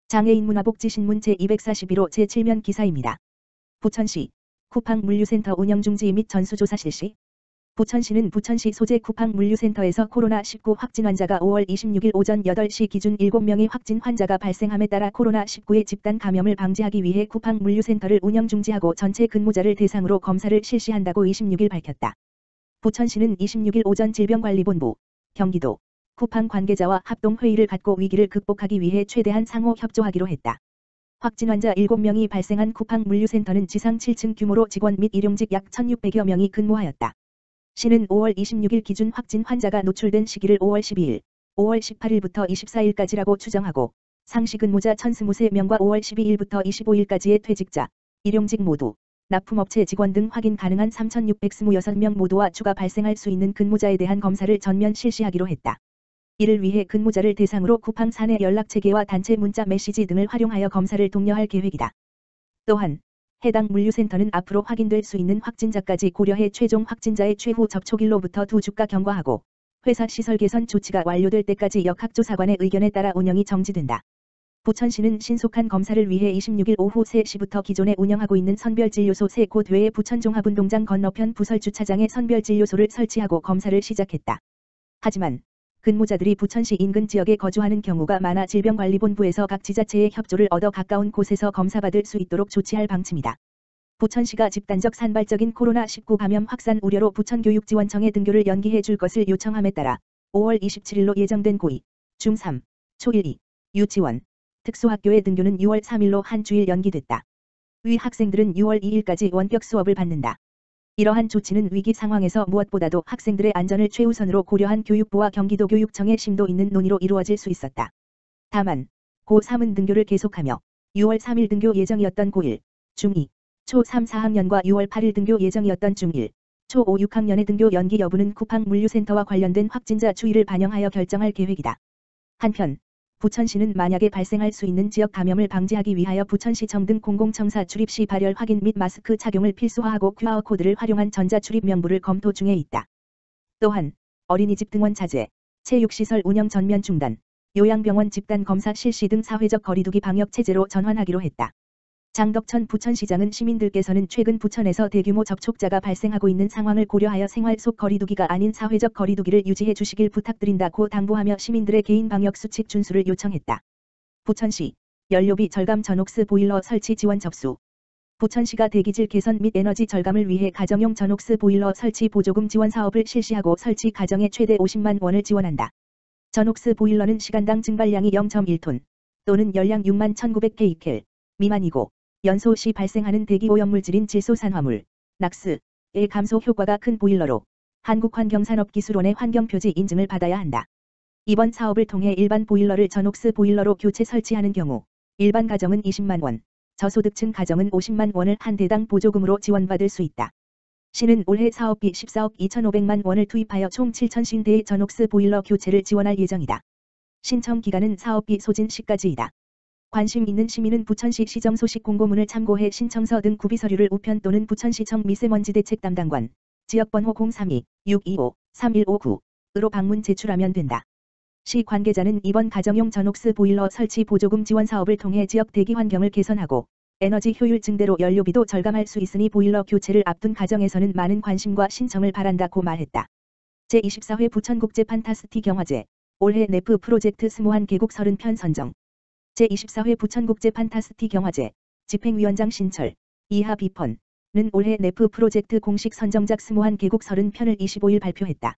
장애인 문화복지 신문 제241호 제7면 기사입니다. 부천시 쿠팡 물류센터 운영 중지 및 전수조사 실시. 부천시는 부천시 소재 쿠팡 물류센터에서 코로나19 확진 환자가 5월 26일 오전 8시 기준 7명의 확진 환자가 발생함에 따라 코로나19의 집단 감염을 방지하기 위해 쿠팡 물류센터를 운영 중지하고 전체 근무자를 대상으로 검사를 실시한다고 26일 밝혔다. 부천시는 26일 오전 질병관리본부, 경기도, 쿠팡 관계자와 합동회의를 갖고 위기를 극복하기 위해 최대한 상호 협조하기로 했다. 확진 환자 7명이 발생한 쿠팡 물류센터는 지상 7층 규모로 직원 및 일용직 약 1,600여 명이 근무하였다. 시는 5월 26일 기준 확진 환자가 노출된 시기를 5월 12일, 5월 18일부터 24일까지라고 추정하고 상시 근무자 1,023명과 5월 12일부터 25일까지의 퇴직자, 일용직 모두, 납품업체 직원 등 확인 가능한 3,626명 모두와 추가 발생할 수 있는 근무자에 대한 검사를 전면 실시하기로 했다. 이를 위해 근무자를 대상으로 쿠팡 사내 연락체계와 단체 문자 메시지 등을 활용하여 검사를 독려할 계획이다. 또한 해당 물류센터는 앞으로 확인될 수 있는 확진자까지 고려해 최종 확진자의 최후 접촉일로부터 2주가 경과하고 회사 시설 개선 조치가 완료될 때까지 역학조사관의 의견에 따라 운영이 정지된다. 부천시는 신속한 검사를 위해 26일 오후 3시부터 기존에 운영하고 있는 선별진료소 3곳 외에 부천 종합운동장 건너편 부설주차장에 선별진료소를 설치하고 검사를 시작했다. 하지만 근무자들이 부천시 인근 지역에 거주하는 경우가 많아 질병관리본부에서 각 지자체의 협조를 얻어 가까운 곳에서 검사받을 수 있도록 조치할 방침이다. 부천시가 집단적 산발적인 코로나19 감염 확산 우려로 부천교육지원청에 등교를 연기해 줄 것을 요청함에 따라 5월 27일로 예정된 고2, 중3, 초1, 2, 유치원, 특수학교의 등교는 6월 3일로 한 주일 연기됐다. 위 학생들은 6월 2일까지 원격 수업을 받는다. 이러한 조치는 위기 상황에서 무엇보다도 학생들의 안전을 최우선으로 고려한 교육부와 경기도교육청의 심도 있는 논의로 이루어질 수 있었다. 다만 고3은 등교를 계속하며 6월 3일 등교 예정이었던 고1, 중2, 초3 4학년과 6월 8일 등교 예정이었던 중1, 초5 6학년의 등교 연기 여부는 쿠팡 물류센터와 관련된 확진자 추이를 반영하여 결정할 계획이다. 한편 부천시는 만약에 발생할 수 있는 지역 감염을 방지하기 위하여 부천시청 등 공공청사 출입 시 발열 확인 및 마스크 착용을 필수화하고 QR코드를 활용한 전자출입 명부를 검토 중에 있다. 또한 어린이집 등원 자제, 체육시설 운영 전면 중단, 요양병원 집단 검사 실시 등 사회적 거리두기 방역 체제로 전환하기로 했다. 장덕천 부천시장은 시민들께서는 최근 부천에서 대규모 접촉자가 발생하고 있는 상황을 고려하여 생활 속 거리두기가 아닌 사회적 거리두기를 유지해 주시길 부탁드린다고 당부하며 시민들의 개인 방역 수칙 준수를 요청했다. 부천시 연료비 절감 전옥스 보일러 설치 지원 접수. 부천시가 대기질 개선 및 에너지 절감을 위해 가정용 전옥스 보일러 설치 보조금 지원 사업을 실시하고 설치 가정에 최대 50만 원을 지원한다. 전옥스 보일러는 시간당 증발량이 0.1톤 또는 열량 6만 1900kcal 미만이고 연소 시 발생하는 대기 오염물질인 질소산화물, 낙스의 감소 효과가 큰 보일러로 한국환경산업기술원의 환경표지 인증을 받아야 한다. 이번 사업을 통해 일반 보일러를 전옥스 보일러로 교체 설치하는 경우 일반 가정은 20만 원, 저소득층 가정은 50만 원을 한 대당 보조금으로 지원받을 수 있다. 시는 올해 사업비 14억 2,500만 원을 투입하여 총 7,050대의 전옥스 보일러 교체를 지원할 예정이다. 신청 기간은 사업비 소진 시까지이다. 관심 있는 시민은 부천시 시정 소식 공고문을 참고해 신청서 등 구비 서류를 우편 또는 부천시청 미세먼지 대책 담당관, 지역번호 032-625-3159으로 방문 제출하면 된다. 시 관계자는 이번 가정용 전옥스 보일러 설치 보조금 지원 사업을 통해 지역 대기 환경을 개선하고 에너지 효율 증대로 연료비도 절감할 수 있으니 보일러 교체를 앞둔 가정에서는 많은 관심과 신청을 바란다고 말했다. 제24회 부천국제 판타스티 경화제, 올해 네프 프로젝트 스모한 개국 30편 선정. 제24회 부천국제 판타스티 경화제, 집행위원장 신철, 이하 비펀은 올해 네프 프로젝트 공식 선정작 스모한 개국 30편을 25일 발표했다.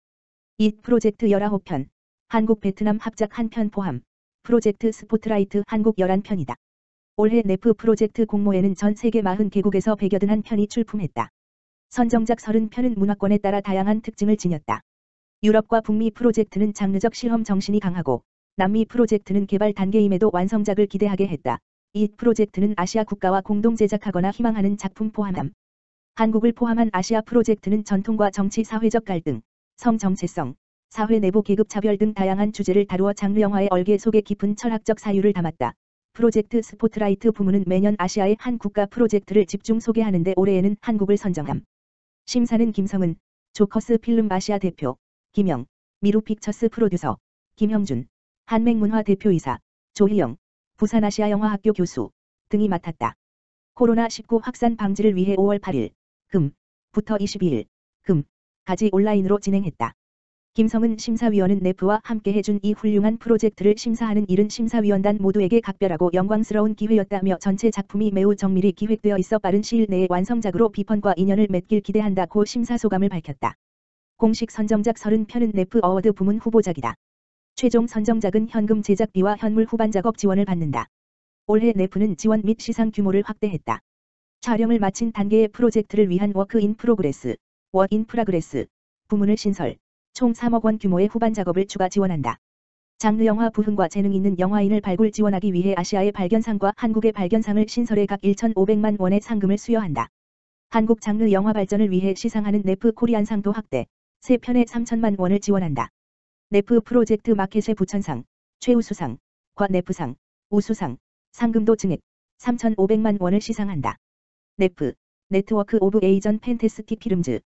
이 프로젝트 19편, 한국 베트남 합작 1편 포함, 프로젝트 스포트라이트 한국 11편이다. 올해 네프 프로젝트 공모에는 전 세계 40개국에서 181편이 출품했다. 선정작 30편은 문화권에 따라 다양한 특징을 지녔다. 유럽과 북미 프로젝트는 장르적 실험 정신이 강하고 남미 프로젝트는 개발 단계임에도 완성작을 기대하게 했다. 이 프로젝트는 아시아 국가와 공동 제작하거나 희망하는 작품 포함함. 한국을 포함한 아시아 프로젝트는 전통과 정치 사회적 갈등, 성 정체성, 사회 내부 계급 차별 등 다양한 주제를 다루어 장르 영화의 얼개 속에 깊은 철학적 사유를 담았다. 프로젝트 스포트라이트 부문은 매년 아시아의 한 국가 프로젝트를 집중 소개하는데 올해에는 한국을 선정함. 심사는 김성은, 조커스 필름 아시아 대표, 김영, 미루 픽처스 프로듀서, 김형준, 한맹문화 대표이사, 조희영, 부산아시아영화학교 교수 등이 맡았다. 코로나19 확산 방지를 위해 5월 8일 금부터 22일 금까지 온라인으로 진행했다. 김성은 심사위원은 네프와 함께 해준 이 훌륭한 프로젝트를 심사하는 일은 심사위원단 모두에게 각별하고 영광스러운 기회였다며 전체 작품이 매우 정밀히 기획되어 있어 빠른 시일 내에 완성작으로 비펀과 인연을 맺길 기대한다고 심사소감을 밝혔다. 공식 선정작 30편은 네프 어워드 부문 후보작이다. 최종 선정작은 현금 제작비와 현물 후반 작업 지원을 받는다. 올해 네프는 지원 및 시상 규모를 확대했다. 촬영을 마친 단계의 프로젝트를 위한 워크 인 프로그레스 부문을 신설, 총 3억 원 규모의 후반 작업을 추가 지원한다. 장르 영화 부흥과 재능 있는 영화인을 발굴 지원하기 위해 아시아의 발견상과 한국의 발견상을 신설해 각 1,500만 원의 상금을 수여한다. 한국 장르 영화 발전을 위해 시상하는 네프 코리안상도 확대, 3편에 3천만 원을 지원한다. 네프 프로젝트 마켓의 부천상, 최우수상, 과 네프상, 우수상, 상금도 증액, 3,500만 원을 시상한다. 네프, 네트워크 오브 에이전 팬테스틱 필름즈는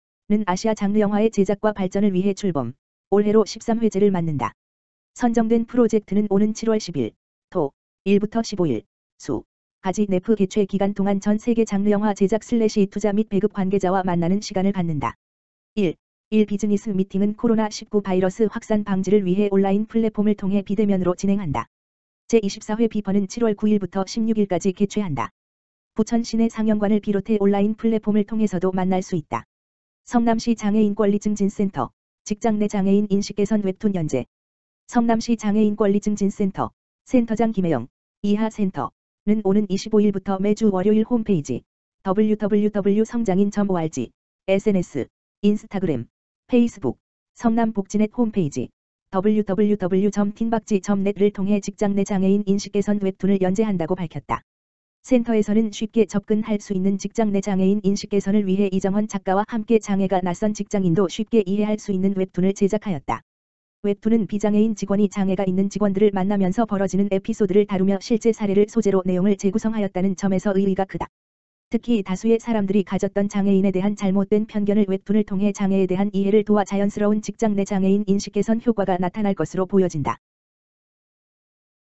아시아 장르 영화의 제작과 발전을 위해 출범, 올해로 13회째를 맞는다. 선정된 프로젝트는 오는 7월 10일, 토, 1부터 15일, 수까지 네프 개최 기간 동안 전 세계 장르 영화 제작 / 투자 및 배급 관계자와 만나는 시간을 갖는다. 1. 비즈니스 미팅은 코로나19 바이러스 확산 방지를 위해 온라인 플랫폼을 통해 비대면으로 진행한다. 제24회 비펀은 7월 9일부터 16일까지 개최한다. 부천 시내 상영관을 비롯해 온라인 플랫폼을 통해서도 만날 수 있다. 성남시 장애인 권리 증진센터, 직장 내 장애인 인식 개선 웹툰 연재. 성남시 장애인 권리 증진센터, 센터장 김혜영, 이하센터는 오는 25일부터 매주 월요일 홈페이지 www.성장인.org, SNS, 인스타그램, 페이스북, 성남복지넷 홈페이지 www.tin박지.net를 통해 직장 내 장애인 인식 개선 웹툰을 연재한다고 밝혔다. 센터에서는 쉽게 접근할 수 있는 직장 내 장애인 인식 개선을 위해 이정헌 작가와 함께 장애가 낯선 직장인도 쉽게 이해할 수 있는 웹툰을 제작하였다. 웹툰은 비장애인 직원이 장애가 있는 직원들을 만나면서 벌어지는 에피소드를 다루며 실제 사례를 소재로 내용을 재구성하였다는 점에서 의의가 크다. 특히 다수의 사람들이 가졌던 장애인에 대한 잘못된 편견을 웹툰을 통해 장애에 대한 이해를 도와 자연스러운 직장 내 장애인 인식 개선 효과가 나타날 것으로 보여진다.